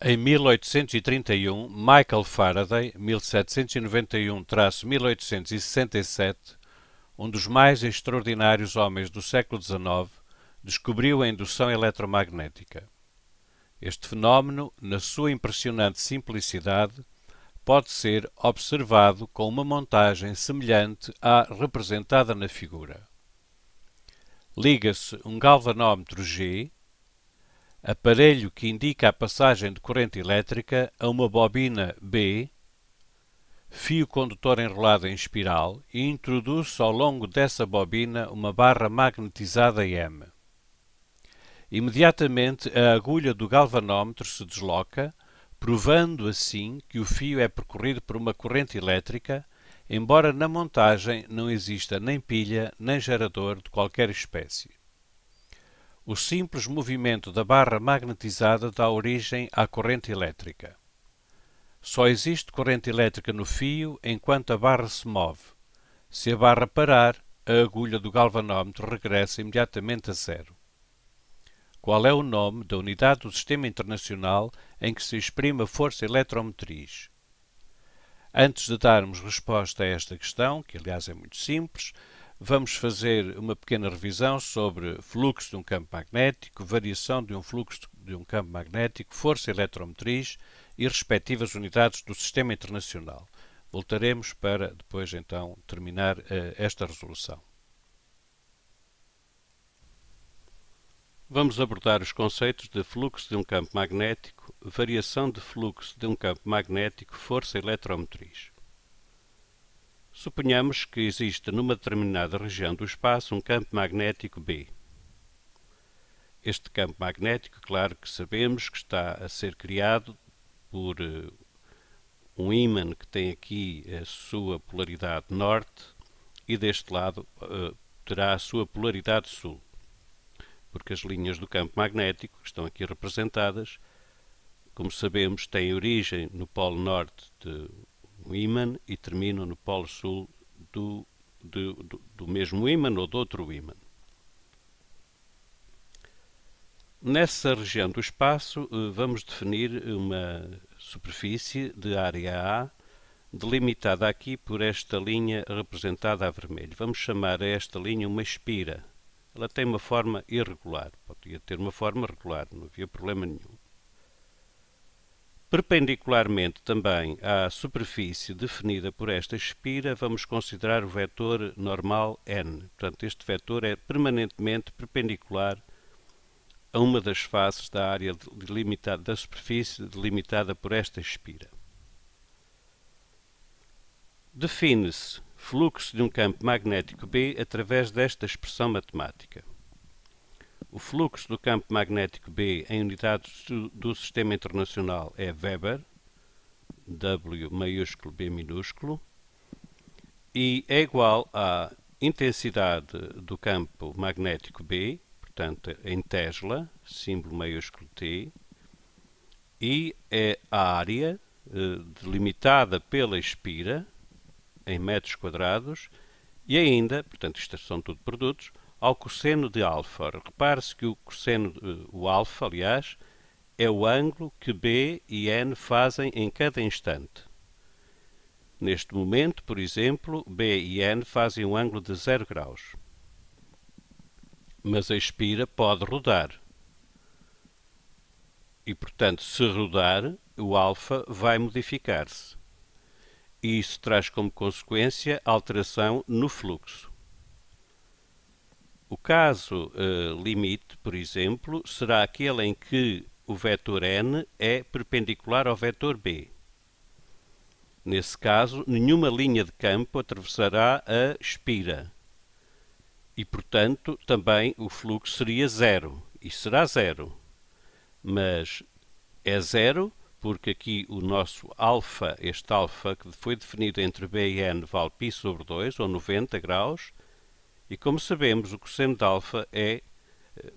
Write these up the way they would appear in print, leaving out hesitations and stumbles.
Em 1831, Michael Faraday, 1791-1867, um dos mais extraordinários homens do século XIX, descobriu a indução eletromagnética. Este fenómeno, na sua impressionante simplicidade, pode ser observado com uma montagem semelhante à representada na figura. Liga-se um galvanómetro G, aparelho que indica a passagem de corrente elétrica, a uma bobina B, fio condutor enrolado em espiral, e introduz-se ao longo dessa bobina uma barra magnetizada M. Imediatamente a agulha do galvanómetro se desloca, provando assim que o fio é percorrido por uma corrente elétrica, embora na montagem não exista nem pilha nem gerador de qualquer espécie. O simples movimento da barra magnetizada dá origem à corrente elétrica. Só existe corrente elétrica no fio enquanto a barra se move. Se a barra parar, a agulha do galvanómetro regressa imediatamente a zero. Qual é o nome da unidade do Sistema Internacional em que se exprime a força eletromotriz? Antes de darmos resposta a esta questão, que aliás é muito simples, vamos fazer uma pequena revisão sobre fluxo de um campo magnético, variação de um fluxo de um campo magnético, força eletromotriz e respectivas unidades do Sistema Internacional. Voltaremos para depois então terminar esta resolução. Vamos abordar os conceitos de fluxo de um campo magnético, variação de fluxo de um campo magnético, força eletromotriz. Suponhamos que existe numa determinada região do espaço um campo magnético B. Este campo magnético, claro que sabemos que está a ser criado por um ímã que tem aqui a sua polaridade norte e deste lado terá a sua polaridade sul, porque as linhas do campo magnético, que estão aqui representadas, como sabemos, têm origem no polo norte de um ímã e terminam no polo sul do mesmo ímã ou de outro ímã. Nessa região do espaço vamos definir uma superfície de área A, delimitada aqui por esta linha representada a vermelho. Vamos chamar a esta linha uma espira. Ela tem uma forma irregular, podia ter uma forma regular, não havia problema nenhum. Perpendicularmente também à superfície definida por esta espira, vamos considerar o vetor normal n. Portanto, este vetor é permanentemente perpendicular a uma das faces da área delimitada, da superfície delimitada por esta espira. Define-se fluxo de um campo magnético B através desta expressão matemática. O fluxo do campo magnético B em unidades do Sistema Internacional é Weber, W maiúsculo B minúsculo, e é igual à intensidade do campo magnético B, portanto em Tesla, símbolo maiúsculo T, e é a área delimitada pela espira, em metros quadrados, e ainda, portanto isto são tudo produtos, ao cosseno de alfa. Repare-se que o alfa, aliás, é o ângulo que B e N fazem em cada instante. Neste momento, por exemplo, B e N fazem um ângulo de 0 graus. Mas a espira pode rodar. E, portanto, se rodar, o alfa vai modificar-se. E isso traz como consequência alteração no fluxo. O caso limite, por exemplo, será aquele em que o vetor n é perpendicular ao vetor b. Nesse caso, nenhuma linha de campo atravessará a espira. E, portanto, também o fluxo seria zero. E será zero. Mas é zero porque aqui o nosso alfa, este alfa que foi definido entre b e n, vale π sobre 2, ou 90 graus. E como sabemos, o cosseno de alfa é,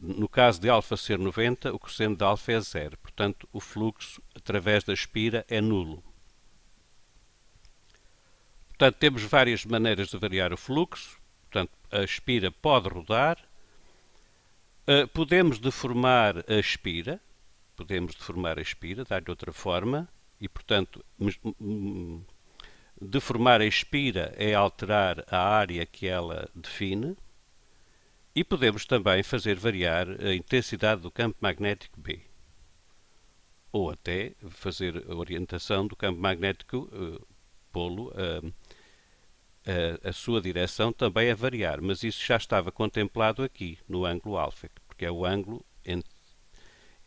no caso de alfa ser 90, o cosseno de alfa é zero. Portanto, o fluxo através da espira é nulo. Portanto, temos várias maneiras de variar o fluxo. Portanto, a espira pode rodar. Podemos deformar a espira. podemos deformar a espira, dar-lhe outra forma, e, portanto, deformar a espira é alterar a área que ela define, e podemos também fazer variar a intensidade do campo magnético B, ou até fazer a orientação do campo magnético polo, a sua direção também a variar, mas isso já estava contemplado aqui, no ângulo alfa, porque é o ângulo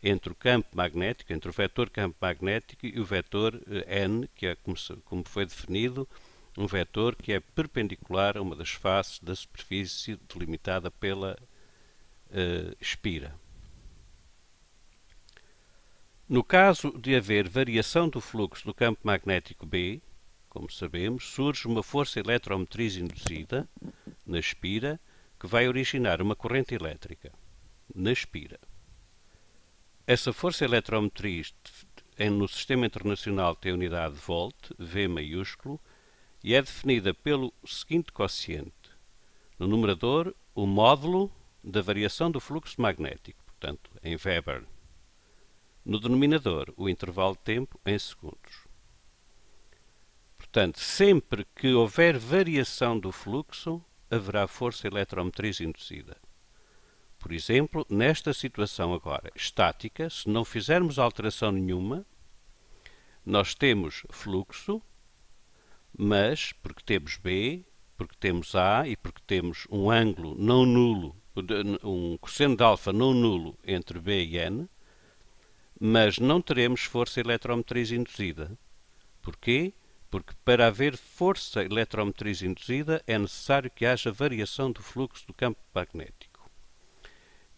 entre o campo magnético, entre o vetor campo magnético e o vetor n, que é como foi definido, um vetor que é perpendicular a uma das faces da superfície delimitada pela espira. No caso de haver variação do fluxo do campo magnético B, como sabemos, surge uma força eletromotriz induzida na espira que vai originar uma corrente elétrica na espira. Essa força eletromotriz no Sistema Internacional tem a unidade de volt, V maiúsculo, e é definida pelo seguinte quociente. No numerador, o módulo da variação do fluxo magnético, portanto, em Weber. No denominador, o intervalo de tempo em segundos. Portanto, sempre que houver variação do fluxo, haverá força eletromotriz induzida. Por exemplo, nesta situação agora estática, se não fizermos alteração nenhuma, nós temos fluxo, mas porque temos B, porque temos A e porque temos um ângulo não nulo, um cosseno de alfa não nulo entre B e N, mas não teremos força eletromotriz induzida. Porquê? Porque para haver força eletromotriz induzida é necessário que haja variação do fluxo do campo magnético.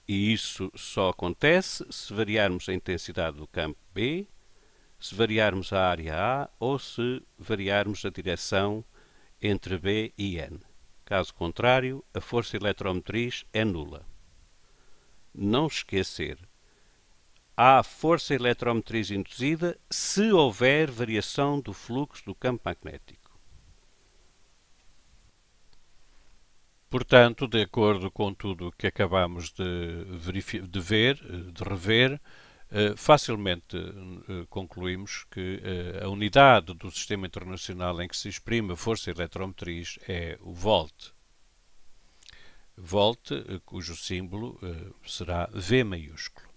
E isso só acontece se variarmos a intensidade do campo B, se variarmos a área A ou se variarmos a direção entre B e N. Caso contrário, a força eletromotriz é nula. Não esquecer, há força eletromotriz induzida se houver variação do fluxo do campo magnético. Portanto, de acordo com tudo o que acabamos de rever, facilmente concluímos que a unidade do Sistema Internacional em que se exprime a força eletromotriz é o volt. Volt, cujo símbolo será V maiúsculo.